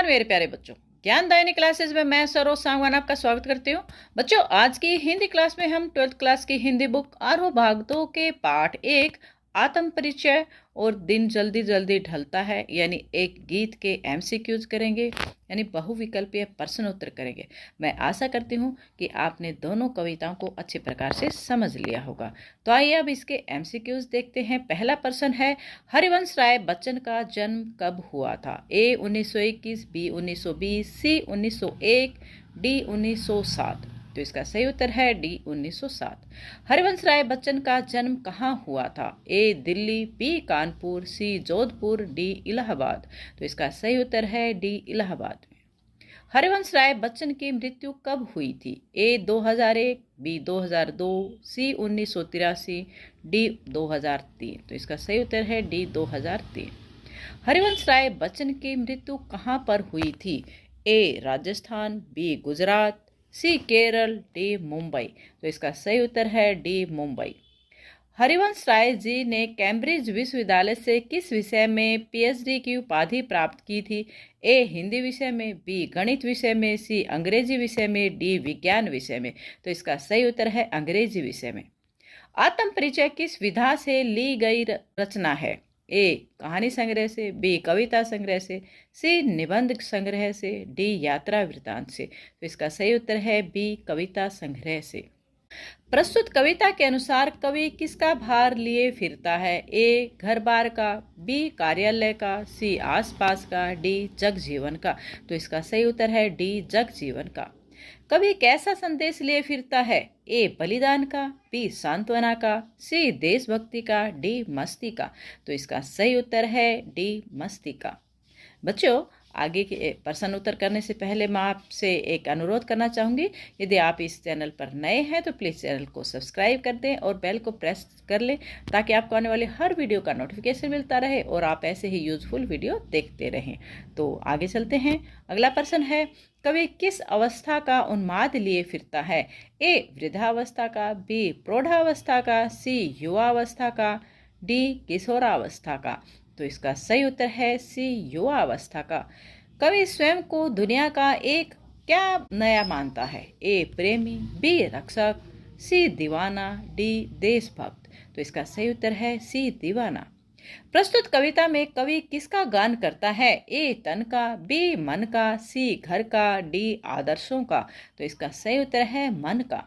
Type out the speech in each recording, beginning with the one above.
मेरे प्यारे बच्चों, ज्ञानदायिनी क्लासेस में मैं सरोज सांगवान आपका स्वागत करती हूँ। बच्चों, आज की हिंदी क्लास में हम 12th क्लास की हिंदी बुक आरोह भाग 2 के पाठ 1 आत्म परिचय और दिन जल्दी जल्दी ढलता है यानी एक गीत के एमसीक्यूज करेंगे, यानी बहुविकल्पीय प्रश्न उत्तर करेंगे। मैं आशा करती हूँ कि आपने दोनों कविताओं को अच्छे प्रकार से समझ लिया होगा। तो आइए अब इसके एमसीक्यूज देखते हैं। पहला प्रश्न है, हरिवंश राय बच्चन का जन्म कब हुआ था? ए 1921, बी 1920, सी 1901, डी 1907। तो इसका सही उत्तर है डी 1907। हरिवंश राय बच्चन का जन्म कहाँ हुआ था? ए दिल्ली, बी कानपुर, सी जोधपुर, डी इलाहाबाद। तो इसका सही उत्तर है डी इलाहाबाद में। हरिवंश राय बच्चन की मृत्यु कब हुई थी? ए 2001, बी 2002, सी 1983, डी 2003। तो इसका सही उत्तर है डी 2003। हरिवंश राय बच्चन की मृत्यु कहाँ पर हुई थी? ए राजस्थान, बी गुजरात, सी केरल, डी मुंबई। तो इसका सही उत्तर है डी मुंबई। हरिवंश राय जी ने कैम्ब्रिज विश्वविद्यालय से किस विषय में पीएचडी की उपाधि प्राप्त की थी? ए हिंदी विषय में, बी गणित विषय में, सी अंग्रेजी विषय में, डी विज्ञान विषय में। तो इसका सही उत्तर है अंग्रेजी विषय में। आत्म परिचय किस विधा से ली गई रचना है? ए कहानी संग्रह से, बी कविता संग्रह से, सी निबंध संग्रह से, डी यात्रा वृत्तांत से। तो इसका सही उत्तर है बी कविता संग्रह से। प्रस्तुत कविता के अनुसार कवि किसका भार लिए फिरता है? ए घर बार का, बी कार्यालय का, सी आसपास का, डी जग जीवन का। तो इसका सही उत्तर है डी जग जीवन का। कवि कैसा संदेश लिए फिरता है? ए बलिदान का, बी सांत्वना का, सी देशभक्ति का, डी मस्ती का। तो इसका सही उत्तर है डी मस्ती का। बच्चों, आगे के प्रश्न उत्तर करने से पहले मैं आपसे एक अनुरोध करना चाहूँगी। यदि आप इस चैनल पर नए हैं तो प्लीज़ चैनल को सब्सक्राइब कर दें और बेल को प्रेस कर लें ताकि आपको आने वाले हर वीडियो का नोटिफिकेशन मिलता रहे और आप ऐसे ही यूजफुल वीडियो देखते रहें। तो आगे चलते हैं। अगला प्रश्न है, कवि किस अवस्था का उन्माद लिए फिरता है? ए वृद्धावस्था का, बी प्रौढ़ावस्था का, सी युवावस्था का, डी किशोरावस्था का। तो इसका सही उत्तर है सी युवावस्था का। कवि स्वयं को दुनिया का एक क्या नया मानता है? ए प्रेमी, बी रक्षक, सी दीवाना, डी देशभक्त। तो इसका सही उत्तर है सी दीवाना। प्रस्तुत कविता में कवि किसका गान करता है? ए तन का, बी मन का, सी घर का, डी आदर्शों का। तो इसका सही उत्तर है मन का।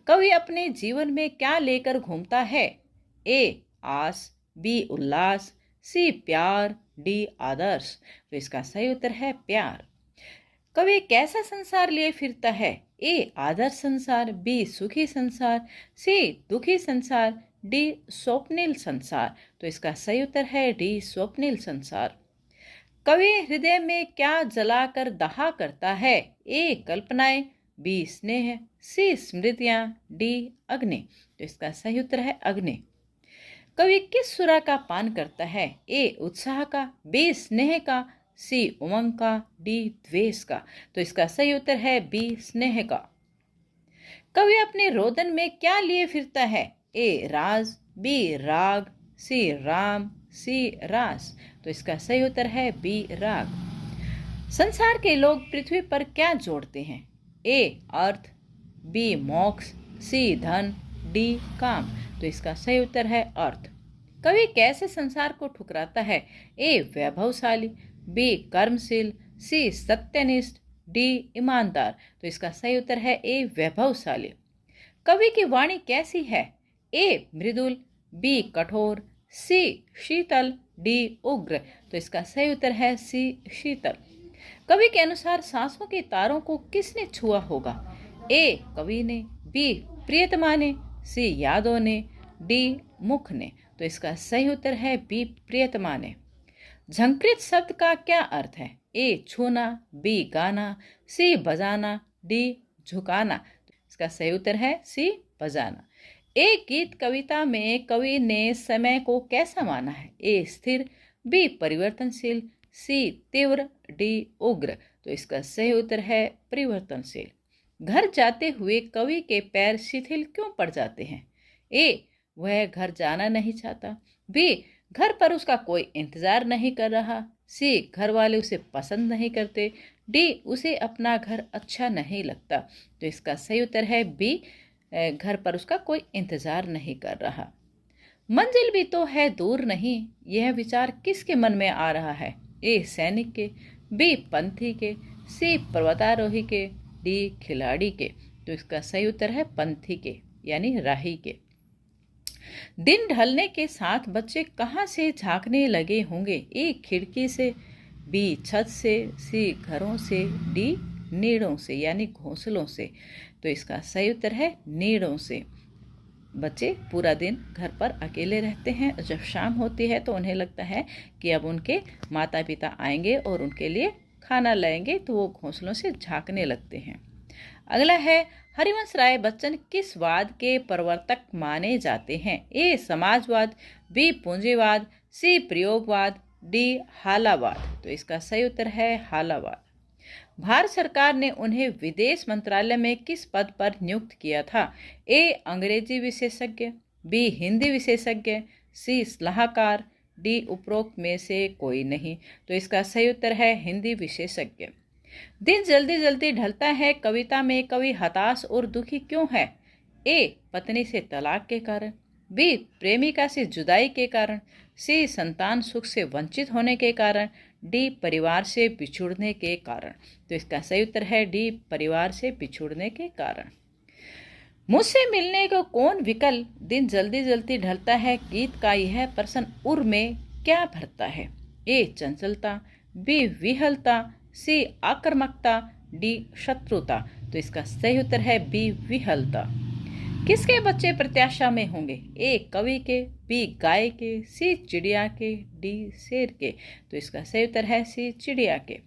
कवि अपने जीवन में क्या लेकर घूमता है? ए आस, बी उल्लास, सी प्यार, डी आदर्श। तो इसका सही उत्तर है प्यार। कवि कैसा संसार लिए फिरता है? ए आदर्श संसार, बी सुखी संसार, सी दुखी संसार, डी स्वप्निल संसार। तो इसका सही उत्तर है डी स्वप्निल संसार। कवि हृदय में क्या जलाकर दहा करता है? ए कल्पनाएं, बी स्नेह, सी स्मृतियां, डी अग्नि। तो इसका सही उत्तर है अग्नि। कवि किस सुरा का पान करता है? ए उत्साह का, बी स्नेह का, सी उमंग का, डी द्वेष का। तो इसका सही उत्तर है बी स्नेह का। कवि अपने रोदन में क्या लिए फिरता है? ए राज, बी राग, सी राम, सी रास। तो इसका सही उत्तर है बी राग। संसार के लोग पृथ्वी पर क्या जोड़ते हैं? ए अर्थ, बी मोक्ष, सी धन, डी काम। तो इसका सही उत्तर है अर्थ। कवि कैसे संसार को ठुकराता है? ए वैभवशाली, बी कर्मशील, सी सत्यनिष्ठ, डी ईमानदार। तो इसका सही उत्तर है ए वैभवशाली। कवि की वाणी कैसी है? ए मृदुल, बी कठोर, सी शीतल, डी उग्र। तो इसका सही उत्तर है सी शीतल। कवि के अनुसार सांसों के तारों को किसने छुआ होगा? ए कवि ने, बी प्रियतमा ने, सी यादों ने, डी मुख ने। तो इसका सही उत्तर है बी प्रियतमा ने। झंकृत शब्द का क्या अर्थ है? ए छूना, बी गाना, सी बजाना, डी झुकाना। इसका सही उत्तर है सी बजाना। एक गीत कविता में कवि ने समय को कैसा माना है? ए स्थिर, बी परिवर्तनशील, सी तीव्र, डी उग्र। तो इसका सही उत्तर है परिवर्तनशील। घर जाते हुए कवि के पैर शिथिल क्यों पड़ जाते हैं? ए वह घर जाना नहीं चाहता, बी घर पर उसका कोई इंतजार नहीं कर रहा, सी घर वाले उसे पसंद नहीं करते, डी उसे अपना घर अच्छा नहीं लगता। तो इसका सही उत्तर है बी, घर पर उसका कोई इंतजार नहीं कर रहा। मंजिल भी तो है दूर नहीं, यह विचार किसके मन में आ रहा है? ए सैनिक के, बी पंथी के, सी पर्वतारोही के, डी खिलाड़ी के। तो इसका सही उत्तर है पंथी के, यानी राही के। दिन ढलने के साथ बच्चे कहाँ से झांकने लगे होंगे? ए खिड़की से, बी छत से, सी घरों से, डी नीड़ों से यानी घोंसलों से। तो इसका सही उत्तर है नीड़ों से। बच्चे पूरा दिन घर पर अकेले रहते हैं, जब शाम होती है तो उन्हें लगता है कि अब उनके माता पिता आएंगे और उनके लिए खाना लाएंगे, तो वो घोंसलों से झांकने लगते हैं। अगला है, हरिवंश राय बच्चन किस वाद के प्रवर्तक माने जाते हैं? ए समाजवाद, बी पूंजीवाद, सी प्रयोगवाद, डी हालावाद। तो इसका सही उत्तर है हालावाद। भारत सरकार ने उन्हें विदेश मंत्रालय में किस पद पर नियुक्त किया था? ए अंग्रेजी विशेषज्ञ, बी हिंदी विशेषज्ञ, सी सलाहकार, डी उपरोक्त में से कोई नहीं। तो इसका सही उत्तर है हिंदी विशेषज्ञ। दिन जल्दी जल्दी ढलता है कविता में कवि हताश और दुखी क्यों है? ए पत्नी से तलाक के कारण, बी प्रेमिका से जुदाई के कारण, सी संतान सुख से वंचित होने के कारण, डी परिवार से बिछुड़ने के कारण। तो इसका सही उत्तर है डी परिवार से बिछुड़ने के कारण। मुझसे मिलने को कौन विकल, दिन जल्दी जल्दी ढलता है गीत का यह प्रश्न उर में क्या भरता है? ए चंचलता, बी विहलता, सी आक्रामकता, डी शत्रुता। तो इसका सही उत्तर है बी विहलता। किसके बच्चे प्रत्याशा में होंगे? ए कवि के, बी गाय के, सी चिड़िया के, डी शेर के। तो इसका सही उत्तर है सी चिड़िया के।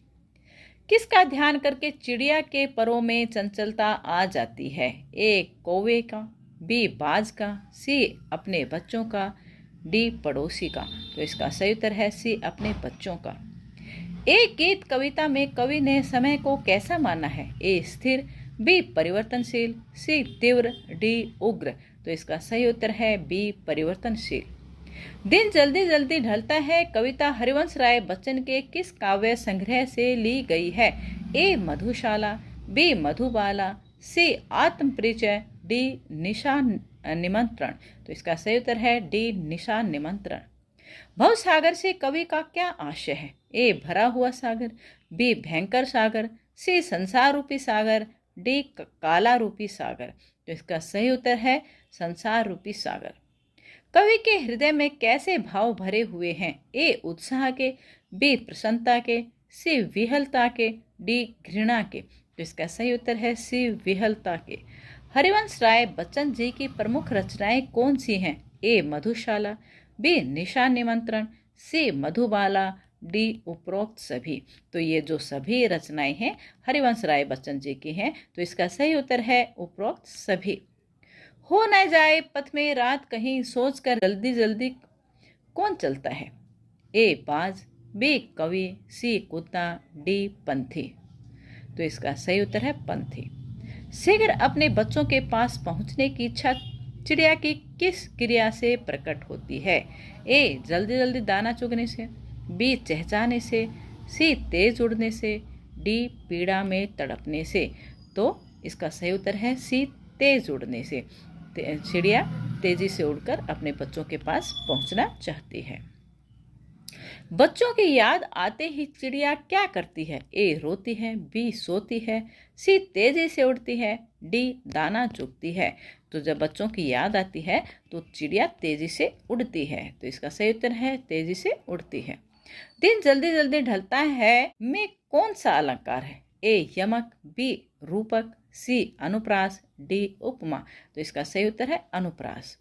किसका ध्यान करके चिड़िया के परों में चंचलता आ जाती है? ए कौवे का, बी बाज का, सी अपने बच्चों का, डी पड़ोसी का। तो इसका सही उत्तर है सी अपने बच्चों का। एक गीत कविता में कवि ने समय को कैसा माना है? ए स्थिर, बी परिवर्तनशील, सी तीव्र, डी उग्र। तो इसका सही उत्तर है बी परिवर्तनशील। दिन जल्दी जल्दी ढलता है कविता हरिवंश राय बच्चन के किस काव्य संग्रह से ली गई है? ए मधुशाला, बी मधुबाला, सी आत्म परिचय, डी निशा निमंत्रण। तो इसका सही उत्तर है डी निशा निमंत्रण। भवसागर से कवि का क्या आशय है? ए भरा हुआ सागर, बी भयंकर सागर, सी संसार रूपी सागर, डी काला रूपी सागर। तो इसका सही उत्तर है संसार रूपी सागर। कवि के हृदय में कैसे भाव भरे हुए हैं? ए उत्साह के, बी प्रसन्नता के, सी विहलता के, डी घृणा के। तो इसका सही उत्तर है सी विहलता के। हरिवंश राय बच्चन जी की प्रमुख रचनाएं कौन सी हैं? ए मधुशाला, बी निशा निमंत्रण, सी मधुबाला, डी उपरोक्त सभी। तो ये जो सभी रचनाएं हैं हरिवंश राय बच्चन जी की हैं। तो इसका सही उत्तर है उपरोक्त सभी। हो न जाए पथ में रात कहीं सोचकर जल्दी जल्दी कौन चलता है? ए बाज, बी कवि, सी कुत्ता, डी पंथी। तो इसका सही उत्तर है पंथी। शीघ्र अपने बच्चों के पास पहुंचने की इच्छा चिड़िया की किस क्रिया से प्रकट होती है? ए जल्दी जल्दी दाना चुगने से, बी चहचहाने से, सी तेज उड़ने से, डी पीड़ा में तड़पने से। तो इसका सही उत्तर है सी तेज उड़ने से। चिड़िया तेजी से उड़कर अपने बच्चों के पास पहुंचना चाहती है। बच्चों की याद आते ही चिड़िया क्या करती है? ए रोती है, बी सोती है, सी तेजी से उड़ती है, डी दाना चुगती है। तो जब बच्चों की याद आती है तो चिड़िया तेजी से उड़ती है। तो इसका सही उत्तर है तेजी से उड़ती है। दिन जल्दी जल्दी ढलता है में कौन सा अलंकार है? ए यमक, बी रूपक, सी अनुप्रास, डी उपमा। तो इसका सही उत्तर है अनुप्रास।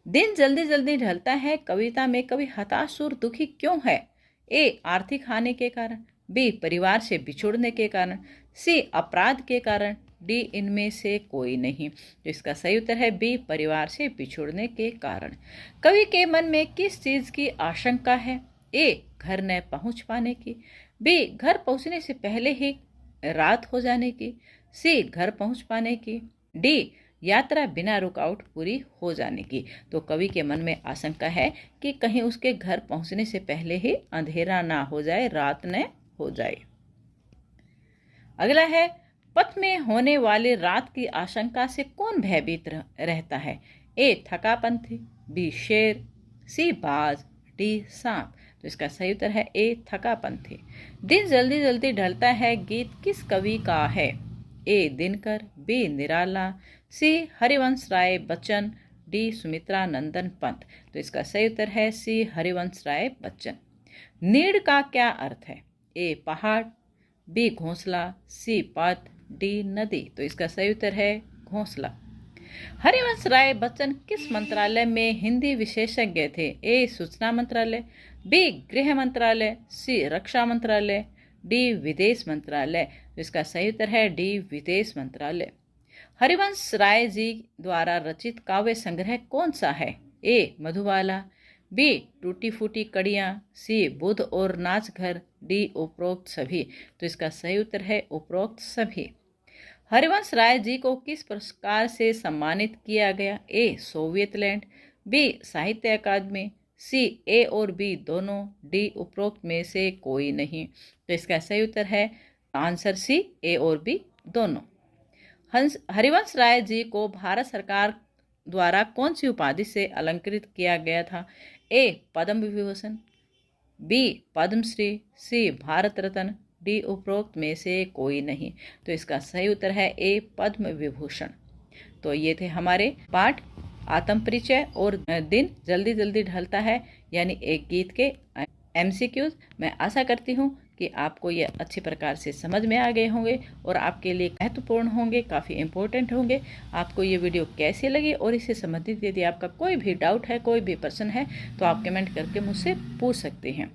दिन जल्दी जल्दी ढलता है कविता में कवि हताश और दुखी क्यों है? ए आर्थिक हानि के कारण, बी परिवार से बिछुड़ने के कारण, सी अपराध के कारण, डी इनमें से कोई नहीं। तो इसका सही उत्तर है बी परिवार से बिछुड़ने के कारण। कवि के मन में किस चीज की आशंका है? ए घर न पहुंच पाने की, बी घर पहुंचने से पहले ही रात हो जाने की, सी घर पहुंच पाने की, डी यात्रा बिना रुकावट पूरी हो जाने की। तो कवि के मन में आशंका है कि कहीं उसके घर पहुंचने से पहले ही अंधेरा ना हो जाए, रात न हो जाए। अगला है, पथ में होने वाली रात की आशंका से कौन भयभीत रहता है? ए थकापंथी, बी शेर, सी बाज, डी सांप। तो इसका सही उत्तर है ए थकापंथी। दिन जल्दी जल्दी ढलता है गीत किस कवि का है? ए दिनकर, बी निराला, सी हरिवंश राय बच्चन, डी सुमित्रा नंदन पंत। तो इसका सही उत्तर है सी हरिवंश राय बच्चन। नीड़ का क्या अर्थ है? ए पहाड़, बी घोंसला, सी पथ, डी नदी। तो इसका सही उत्तर है घोंसला। हरिवंश राय बच्चन किस मंत्रालय में हिंदी विशेषज्ञ थे? ए सूचना मंत्रालय, बी गृह मंत्रालय, सी रक्षा मंत्रालय, डी विदेश मंत्रालय। तो इसका सही उत्तर है डी विदेश मंत्रालय। हरिवंश राय जी द्वारा रचित काव्य संग्रह कौन सा है? ए मधुबाला, बी टूटी फूटी कड़ियाँ, सी बुध और नाच घर, डी उपरोक्त सभी। तो इसका सही उत्तर है उपरोक्त सभी। हरिवंश राय जी को किस पुरस्कार से सम्मानित किया गया? ए सोवियत लैंड, बी साहित्य अकादमी, सी ए और बी दोनों, डी उपरोक्त में से कोई नहीं। तो इसका सही उत्तर है आंसर सी ए और बी दोनों। हरिवंश राय जी को भारत सरकार द्वारा कौन सी उपाधि से अलंकृत किया गया था? ए पद्म विभूषण, बी पद्मश्री, सी भारत रत्न, डी उपरोक्त में से कोई नहीं। तो इसका सही उत्तर है ए पद्म विभूषण। तो ये थे हमारे पाठ आत्म परिचय और दिन जल्दी जल्दी ढलता है यानी एक गीत के MCQs। मैं आशा करती हूँ कि आपको ये अच्छी प्रकार से समझ में आ गए होंगे और आपके लिए महत्वपूर्ण होंगे, काफ़ी इम्पोर्टेंट होंगे। आपको ये वीडियो कैसी लगी और इससे संबंधित यदि आपका कोई भी डाउट है, कोई भी प्रश्न है, तो आप कमेंट करके मुझसे पूछ सकते हैं।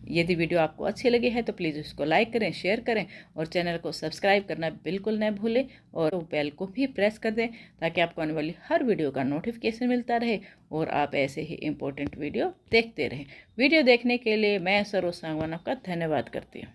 यदि वीडियो आपको अच्छी लगी है तो प्लीज़ उसको लाइक करें, शेयर करें और चैनल को सब्सक्राइब करना बिल्कुल न भूलें और बेल को भी प्रेस कर दें ताकि आपको आने वाली हर वीडियो का नोटिफिकेशन मिलता रहे और आप ऐसे ही इम्पोर्टेंट वीडियो देखते रहें। वीडियो देखने के लिए मैं सरोज सांगवान आपका धन्यवाद करती हूँ।